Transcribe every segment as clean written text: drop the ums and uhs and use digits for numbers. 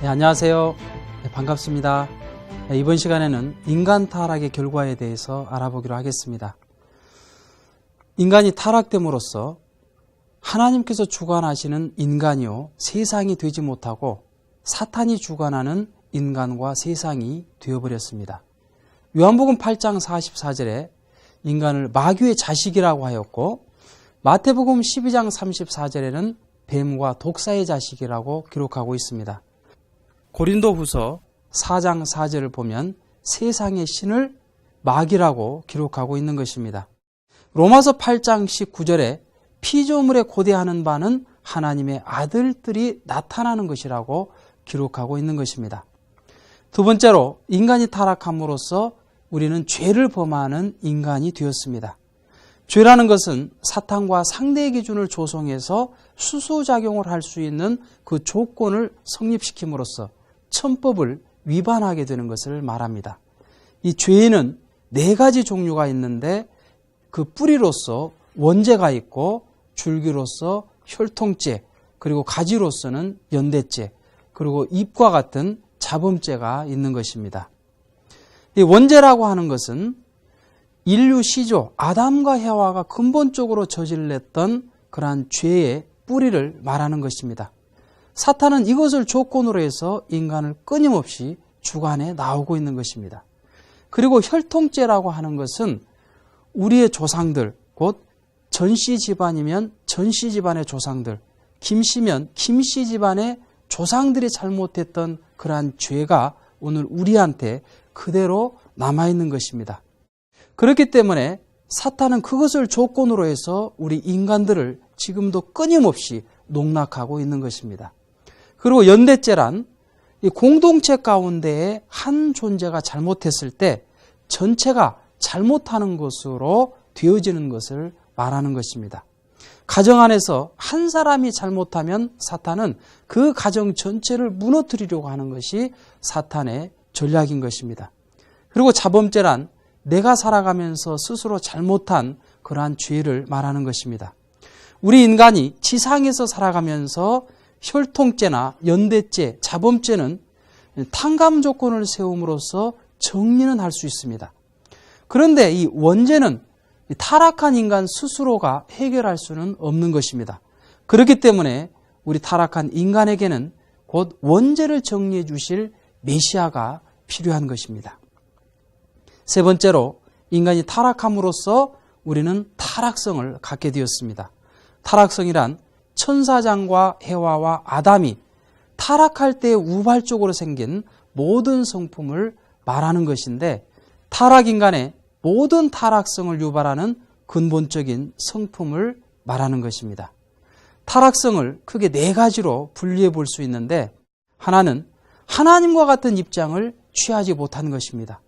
안녕하세요. 반갑습니다. 이번 시간에는 인간 타락의 결과에 대해서 알아보기로 하겠습니다. 인간이 타락됨으로써 하나님께서 주관하시는 인간이요 세상이 되지 못하고 사탄이 주관하는 인간과 세상이 되어버렸습니다. 요한복음 8장 44절에 인간을 마귀의 자식이라고 하였고, 마태복음 12장 34절에는 뱀과 독사의 자식이라고 기록하고 있습니다. 고린도후서 4장 4절을 보면 세상의 신을 마귀라고 기록하고 있는 것입니다. 로마서 8장 19절에 피조물에 고대하는 바는 하나님의 아들들이 나타나는 것이라고 기록하고 있는 것입니다. 두 번째로, 인간이 타락함으로써 우리는 죄를 범하는 인간이 되었습니다. 죄라는 것은 사탄과 상대의 기준을 조성해서 수소작용을 할 수 있는 그 조건을 성립시킴으로써 천법을 위반하게 되는 것을 말합니다. 이 죄에는 4가지 종류가 있는데 그 뿌리로서 원죄가 있고, 줄기로서 혈통죄, 그리고 가지로서는 연대죄, 그리고 잎과 같은 자범죄가 있는 것입니다. 이 원죄라고 하는 것은 인류 시조 아담과 해와가 근본적으로 저질렀던 그러한 죄의 뿌리를 말하는 것입니다. 사탄은 이것을 조건으로 해서 인간을 끊임없이 주관해 나오고 있는 것입니다. 그리고 혈통죄라고 하는 것은 우리의 조상들, 곧 전씨 집안이면 전씨 집안의 조상들, 김씨면 김씨 집안의 조상들이 잘못했던 그러한 죄가 오늘 우리한테 그대로 남아있는 것입니다. 그렇기 때문에 사탄은 그것을 조건으로 해서 우리 인간들을 지금도 끊임없이 농락하고 있는 것입니다. 그리고 연대죄란 이 공동체 가운데에 한 존재가 잘못했을 때 전체가 잘못하는 것으로 되어지는 것을 말하는 것입니다. 가정 안에서 한 사람이 잘못하면 사탄은 그 가정 전체를 무너뜨리려고 하는 것이 사탄의 전략인 것입니다. 그리고 자범죄란 내가 살아가면서 스스로 잘못한 그러한 죄를 말하는 것입니다. 우리 인간이 지상에서 살아가면서 혈통죄나 연대죄, 자범죄는 탕감 조건을 세움으로써 정리는 할 수 있습니다. 그런데 이 원죄는 타락한 인간 스스로가 해결할 수는 없는 것입니다. 그렇기 때문에 우리 타락한 인간에게는 곧 원죄를 정리해 주실 메시아가 필요한 것입니다. 세 번째로, 인간이 타락함으로써 우리는 타락성을 갖게 되었습니다. 타락성이란 천사장과 해와와 아담이 타락할 때 우발적으로 생긴 모든 성품을 말하는 것인데, 타락인간의 모든 타락성을 유발하는 근본적인 성품을 말하는 것입니다. 타락성을 크게 4가지로 분리해 볼 수 있는데, 하나는 하나님과 같은 입장을 취하지 못한 것입니다.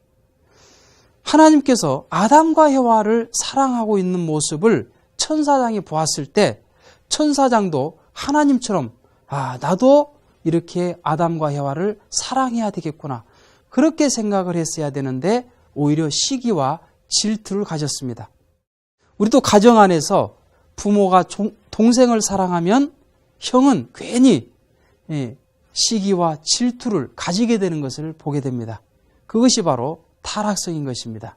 하나님께서 아담과 해와를 사랑하고 있는 모습을 천사장이 보았을 때 천사장도 하나님처럼 나도 이렇게 아담과 해와를 사랑해야 되겠구나, 그렇게 생각을 했어야 되는데 오히려 시기와 질투를 가졌습니다. 우리도 가정 안에서 부모가 동생을 사랑하면 형은 괜히 시기와 질투를 가지게 되는 것을 보게 됩니다. 그것이 바로 타락성인 것입니다.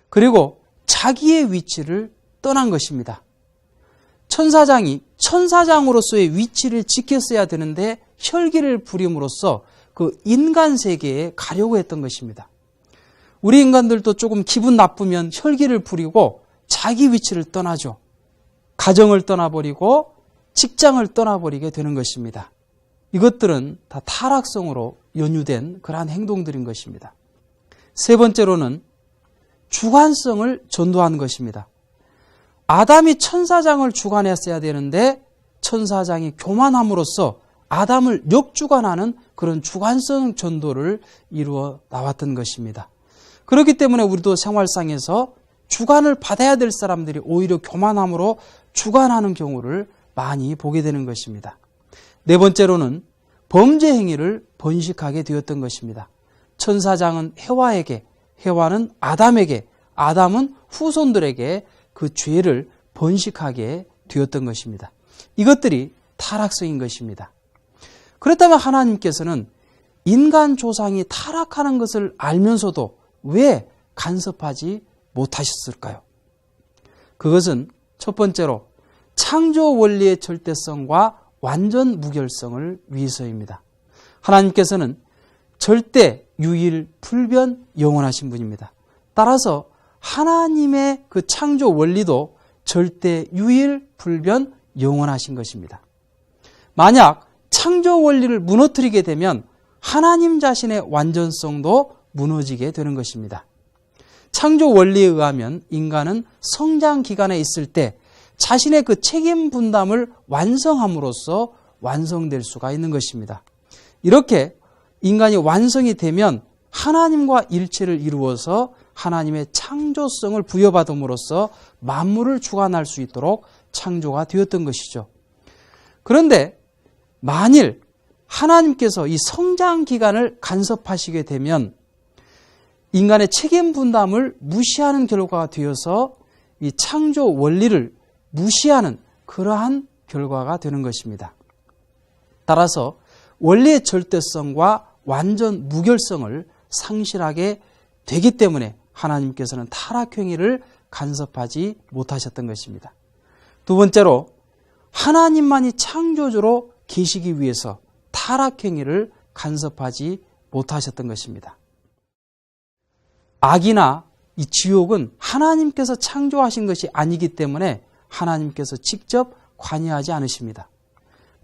그리고 자기의 위치를 떠난 것입니다. 천사장이 천사장으로서의 위치를 지켰어야 되는데 혈기를 부림으로써 그 인간 세계에 가려고 했던 것입니다. 우리 인간들도 조금 기분 나쁘면 혈기를 부리고 자기 위치를 떠나죠. 가정을 떠나버리고 직장을 떠나버리게 되는 것입니다. 이것들은 다 타락성으로 연유된 그러한 행동들인 것입니다. 세 번째로는 주관성을 전도한 것입니다. 아담이 천사장을 주관했어야 되는데 천사장이 교만함으로써 아담을 역주관하는 그런 주관성 전도를 이루어 나왔던 것입니다. 그렇기 때문에 우리도 생활상에서 주관을 받아야 될 사람들이 오히려 교만함으로 주관하는 경우를 많이 보게 되는 것입니다. 네 번째로는 범죄 행위를 번식하게 되었던 것입니다. 천사장은 해와에게, 해와는 아담에게, 아담은 후손들에게 그 죄를 번식하게 되었던 것입니다. 이것들이 타락성인 것입니다. 그렇다면 하나님께서는 인간 조상이 타락하는 것을 알면서도 왜 간섭하지 못하셨을까요? 그것은 첫 번째로 창조 원리의 절대성과 완전 무결성을 위해서입니다. 하나님께서는 절대, 유일, 불변, 영원하신 분입니다. 따라서 하나님의 그 창조 원리도 절대, 유일, 불변, 영원하신 것입니다. 만약 창조 원리를 무너뜨리게 되면 하나님 자신의 완전성도 무너지게 되는 것입니다. 창조 원리에 의하면 인간은 성장 기간에 있을 때 자신의 그 책임 분담을 완성함으로써 완성될 수가 있는 것입니다. 이렇게 인간이 완성이 되면 하나님과 일체를 이루어서 하나님의 창조성을 부여받음으로써 만물을 주관할 수 있도록 창조가 되었던 것이죠. 그런데 만일 하나님께서 이 성장 기간을 간섭하시게 되면 인간의 책임 분담을 무시하는 결과가 되어서 이 창조 원리를 무시하는 그러한 결과가 되는 것입니다. 따라서 원리의 절대성과 완전 무결성을 상실하게 되기 때문에 하나님께서는 타락행위를 간섭하지 못하셨던 것입니다. 두 번째로 하나님만이 창조주로 계시기 위해서 타락행위를 간섭하지 못하셨던 것입니다. 악이나 이 지옥은 하나님께서 창조하신 것이 아니기 때문에 하나님께서 직접 관여하지 않으십니다.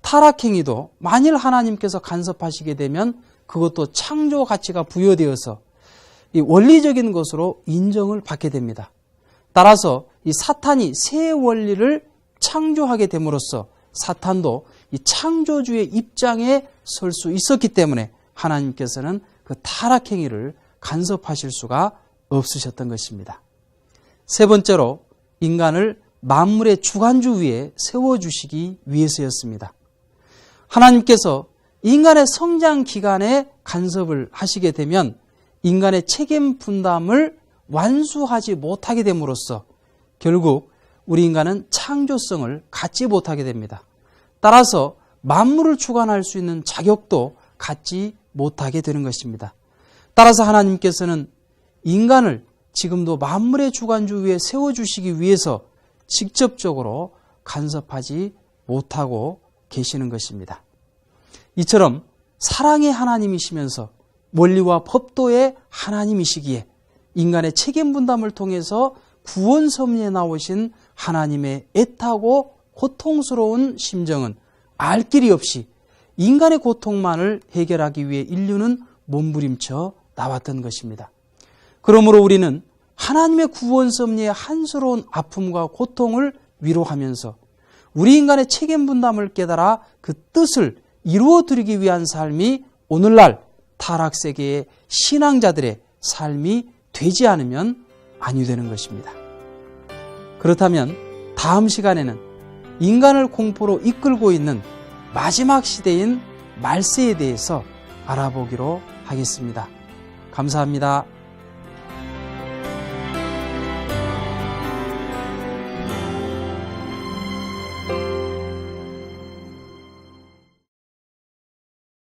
타락행위도 만일 하나님께서 간섭하시게 되면 그것도 창조 가치가 부여되어서 이 원리적인 것으로 인정을 받게 됩니다. 따라서 이 사탄이 새 원리를 창조하게 됨으로써 사탄도 이 창조주의 입장에 설 수 있었기 때문에 하나님께서는 그 타락행위를 간섭하실 수가 없으셨던 것입니다. 세 번째로 인간을 만물의 주관주 위에 세워주시기 위해서였습니다. 하나님께서 인간의 성장 기간에 간섭을 하시게 되면 인간의 책임 분담을 완수하지 못하게 됨으로써 결국 우리 인간은 창조성을 갖지 못하게 됩니다. 따라서 만물을 주관할 수 있는 자격도 갖지 못하게 되는 것입니다. 따라서 하나님께서는 인간을 지금도 만물의 주관주 위에 세워주시기 위해서 직접적으로 간섭하지 못하고 계시는 것입니다. 이처럼 사랑의 하나님이시면서 원리와 법도의 하나님이시기에 인간의 책임 분담을 통해서 구원 섭리에 나오신 하나님의 애타고 고통스러운 심정은 알 길이 없이 인간의 고통만을 해결하기 위해 인류는 몸부림쳐 나왔던 것입니다. 그러므로 우리는 하나님의 구원 섭리의 한스러운 아픔과 고통을 위로하면서 우리 인간의 책임 분담을 깨달아 그 뜻을 이루어드리기 위한 삶이 오늘날 타락세계의 신앙자들의 삶이 되지 않으면 아니 되는 것입니다. 그렇다면 다음 시간에는 인간을 공포로 이끌고 있는 마지막 시대인 말세에 대해서 알아보기로 하겠습니다. 감사합니다.